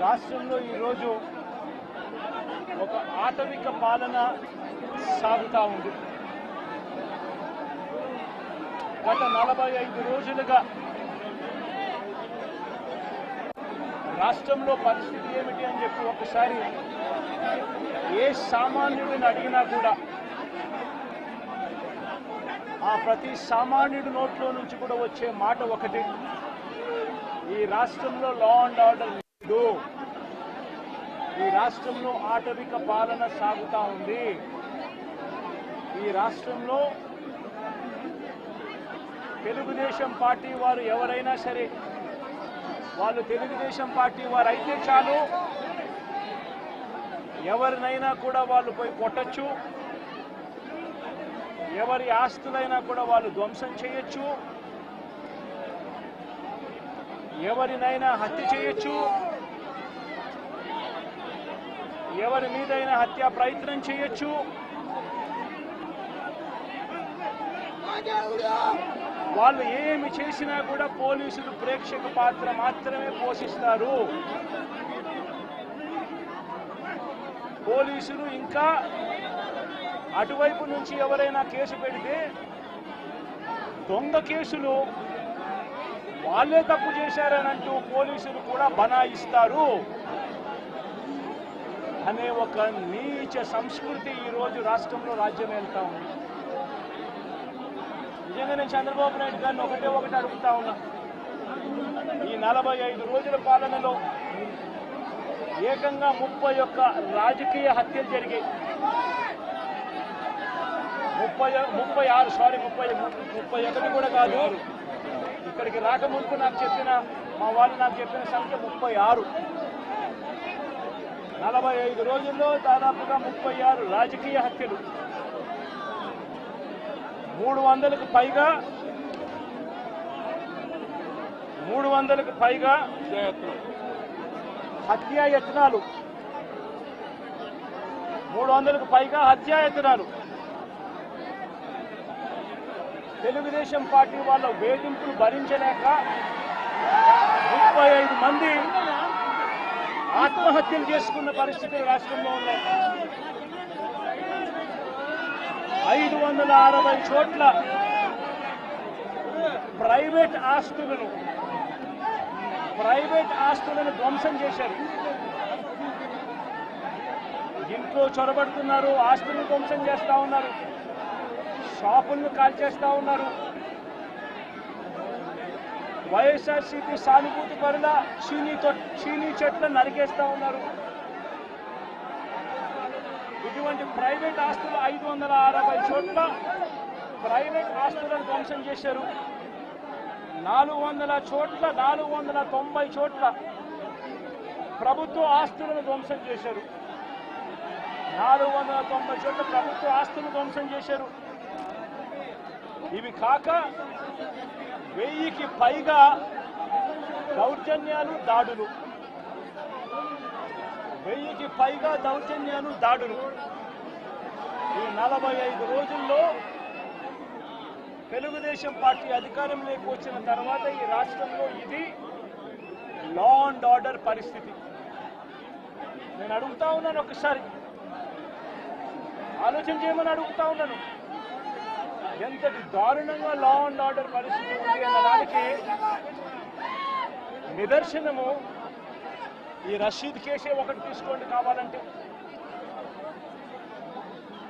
రాష్ట్రంలో ఈరోజు ఒక ఆటవిక పాలన సాగుతూ ఉంది. గత 45 రోజులుగా రాష్ట్రంలో పరిస్థితి ఏమిటి అని చెప్పి ఒకసారి ఏ సామాన్యుడిని అడిగినా కూడా ఆ ప్రతి సామాన్యుడి నోట్లో నుంచి కూడా వచ్చే మాట ఒకటి, ఈ రాష్ట్రంలో లా అండ్ ఆర్డర్ లేదు, ఈ రాష్ట్రంలో ఆటవిక పాలన సాగుతూ ఉంది, ఈ రాష్ట్రంలో తెలుగుదేశం పార్టీ వారు ఎవరైనా సరే వాళ్ళు తెలుగుదేశం పార్టీ వారు అయితే చాలు, ఎవరినైనా కూడా వాళ్ళు పోయి కొట్టచ్చు, ఎవరి ఆస్తులైనా కూడా వాళ్ళు ధ్వంసం చేయొచ్చు, ఎవరినైనా హత్య చేయొచ్చు, ఎవరి మీదైనా హత్యా ప్రయత్నం చేయొచ్చు. వాళ్ళు ఏమి చేసినా కూడా పోలీసులు ప్రేక్షక పాత్ర మాత్రమే పోషిస్తారు. పోలీసులు ఇంకా అటువైపు నుంచి ఎవరైనా కేసు పెడితే దొంగ కేసులు వాళ్ళే తప్పు చేశారనంటూ పోలీసులు కూడా బనాయిస్తారు అనే ఒక నీచ సంస్కృతి ఈరోజు రాష్ట్రంలో రాజ్యం వెళ్తా ఉంది. నిజంగా నేను చంద్రబాబు నాయుడు గారిని ఒకటి అడుగుతా ఉన్నా, ఈ 45 రోజుల పాలనలో ఏకంగా 31 రాజకీయ హత్యలు జరిగాయి. 31 కూడా కాదు, ఇక్కడికి రాకముందు మా వాళ్ళు నాకు చెప్పిన సంఖ్య 36. 45 రోజుల్లో దాదాపుగా 36 రాజకీయ హత్యలు, 300కు పైగా హత్యాయత్నాలు, 300కు పైగా హత్యాయత్నాలు. తెలుగుదేశం పార్టీ వాళ్ళ వేధింపులు భరించలేక 35 మంది ఆత్మహత్యలు చేసుకున్న పరిస్థితులు రాష్ట్రంలో ఉన్నాయి. 560 చోట్ల ప్రైవేట్ ఆస్తులను ధ్వంసం చేశారు. ఇంట్లో చొరబడుతున్నారు, ఆస్తులను ధ్వంసం చేస్తా ఉన్నారు, షాపులను కాల్చేస్తా ఉన్నారు. వైఎస్ఆర్సీపీ సానుభూతి పరుల చీనీ చెట్లను నరికేస్తా ఉన్నారు. ఇటువంటి ప్రైవేట్ ఆస్తులు 560 చోట్ల ప్రైవేట్ ఆస్తులను ధ్వంసం చేశారు. 490 చోట్ల ప్రభుత్వ ఆస్తులను ధ్వంసం చేశారు. 490 చోట్ల ప్రభుత్వ ఆస్తులను ధ్వంసం చేశారు. ఇవి కాక 1000కి పైగా దౌర్జన్యాలు, దాడులు. 1000కి పైగా దౌర్జన్యాలు, దాడులు. ఈ 45 రోజుల్లో తెలుగుదేశం పార్టీ అధికారంలోకి వచ్చిన తర్వాత ఈ రాష్ట్రంలో ఇది లా అండ్ ఆర్డర్ పరిస్థితి. నేను అడుగుతా ఉన్నాను, ఒకసారి ఆలోచన చేయమని అడుగుతా ఉన్నాను, ఎంతటి దారుణంగా లా అండ్ ఆర్డర్ పరిస్థితి ఉంది అన్నదానికి నిదర్శనము ఈ రషీద్ కేసే ఒకటి తీసుకోండి కావాలంటే.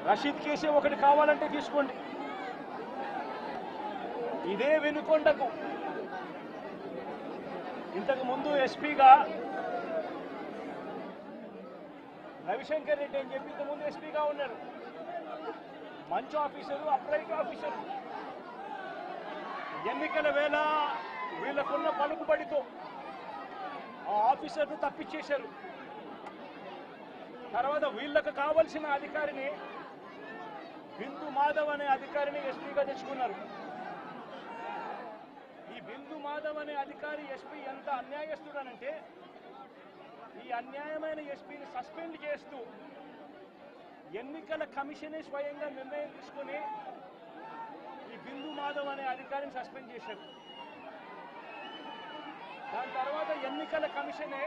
రషీద్ కేసే ఒకటి కావాలంటే తీసుకోండి. ఇదే వినుకొండకు ఇంతకు ముందు ఎస్పీగా రవిశంకర్ రెడ్డి అని చెప్పి ఇంతకుముందు ఎస్పీగా ఉన్నారు. మంచి ఆఫీసరు, అప్రైట్ ఆఫీసరు. ఎన్నికల వేళ వీళ్ళకున్న పలుకుబడితో ఆ ఆఫీసర్ను తప్పించేశారు. తర్వాత వీళ్ళకు కావలసిన అధికారిని, బిందు మాధవ్ అనే అధికారిని ఎస్పీగా తెచ్చుకున్నారు. ఈ బిందు మాధవ్ అనే అధికారి ఎస్పీ ఎంత అన్యాయస్తుడనంటే, ఈ అన్యాయమైన ఎస్పీని సస్పెండ్ చేస్తూ ఎన్నికల కమిషనే స్వయంగా నిర్ణయం తీసుకుని ఈ బిందు మాధవ్ అనే అధికారిని సస్పెండ్ చేశారు. దాని తర్వాత ఎన్నికల కమిషనే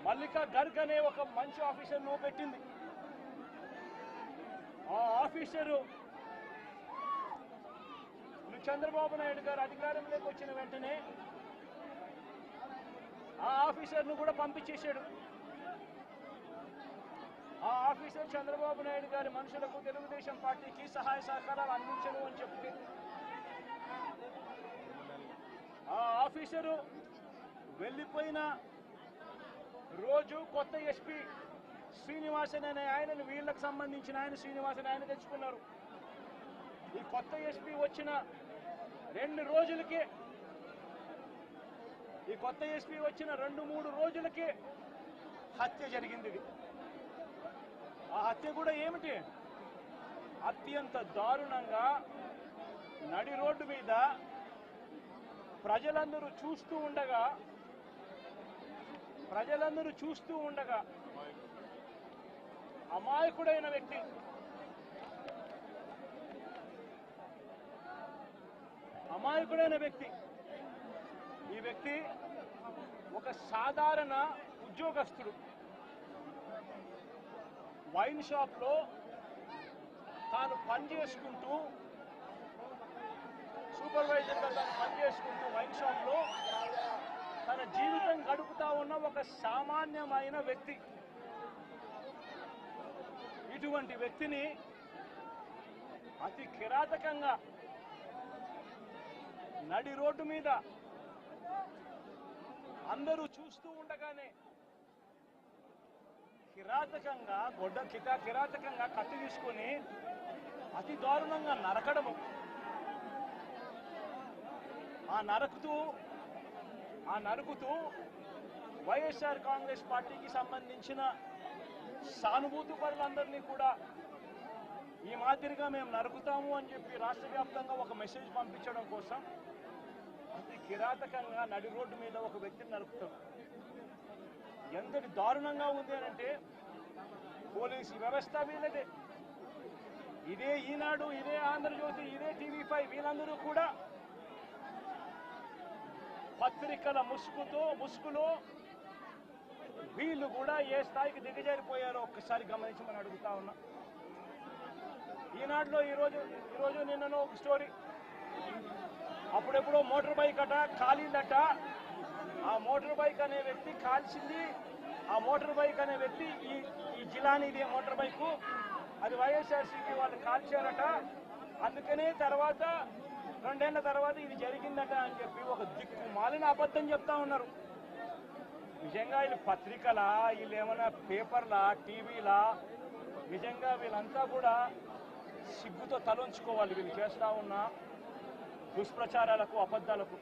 మల్లికా గర్గ్ అనే ఒక మంచి ఆఫీసర్ను పెట్టింది. ఆ ఆఫీసరు చంద్రబాబు నాయుడు గారు అధికారంలోకి వచ్చిన వెంటనే ఆ ఆఫీసర్ను కూడా పంపించేశాడు. ఆ ఆఫీసర్ చంద్రబాబు నాయుడు గారి మనుషులకు తెలుగుదేశం పార్టీకి సహాయ సహకారాలు అందించను అని చెప్పి ఆ ఆఫీసరు వెళ్ళిపోయిన రోజు కొత్త ఎస్పీ శ్రీనివాసన్ అనే ఆయనను, వీళ్ళకు సంబంధించిన ఆయన శ్రీనివాసన్ ఆయన తెచ్చుకున్నారు. ఈ కొత్త ఎస్పీ వచ్చిన 2 రోజులకే, ఈ కొత్త ఎస్పీ వచ్చిన 2-3 రోజులకే హత్య జరిగింది. ఇది ఆ హత్య కూడా ఏమిటి, అత్యంత దారుణంగా నడి రోడ్డు మీద ప్రజలందరూ చూస్తూ ఉండగా అమాయకుడైన వ్యక్తి, ఈ వ్యక్తి ఒక సాధారణ ఉద్యోగస్తుడు. వైన్ షాప్లో తాను పనిచేసుకుంటూ, సూపర్వైజర్గా తాను పనిచేసుకుంటూ వైన్ షాప్లో తన జీవితం గడుపుతా ఉన్న ఒక సామాన్యమైన వ్యక్తి. ఇటువంటి వ్యక్తిని అతి కిరాతకంగా నడి రోడ్డు మీద అందరూ చూస్తూ ఉండగానే కిరాతకంగా కత్తి తీసుకొని అతి దారుణంగా నరకడము. ఆ నరుకుతూ వైఎస్ఆర్ కాంగ్రెస్ పార్టీకి సంబంధించిన సానుభూతి పరులందరినీ కూడా ఈ మాదిరిగా మేము నరుకుతాము అని చెప్పి రాష్ట్ర వ్యాప్తంగా ఒక మెసేజ్ పంపించడం కోసం అతి కిరాతకంగా నడి రోడ్డు మీద ఒక వ్యక్తిని నరుకుతాం. ఎంతటి దారుణంగా ఉంది అనంటే పోలీసు వ్యవస్థ వీళ్ళదే, ఇదే ఈనాడు, ఇదే ఆంధ్రజ్యోతి, ఇదే TV5 వీళ్ళందరూ కూడా పత్రికల ముసుగులో వీళ్ళు కూడా ఏ స్థాయికి దిగజారిపోయారో ఒక్కసారి గమనించమని అడుగుతా ఉన్నా. ఈనాడులో ఈరోజు నిన్ననో ఒక స్టోరీ, అప్పుడెప్పుడో మోటార్ బైక్ అట కాలిందట. ఆ మోటార్ బైక్ అనే వ్యక్తి కాల్చింది. ఆ మోటార్ బైక్ అనే వ్యక్తి ఈ జిలానీది మోటార్ బైకు, అది వైఎస్ఆర్సీపీ వాళ్ళు కాల్చారట. అందుకనే 2 ఏళ్ల తర్వాత ఇది జరిగిందట అని చెప్పి ఒక దిక్కుమాలిన అబద్ధం చెప్తా ఉన్నారు. నిజంగా వీళ్ళు పత్రికలా, వీళ్ళు ఏమైనా పేపర్లా, టీవీలా? నిజంగా వీళ్ళంతా కూడా సిగ్గుతో తలంచుకోవాలి వీళ్ళు చేస్తా ఉన్న దుష్ప్రచారాలకు, అబద్ధాలకు.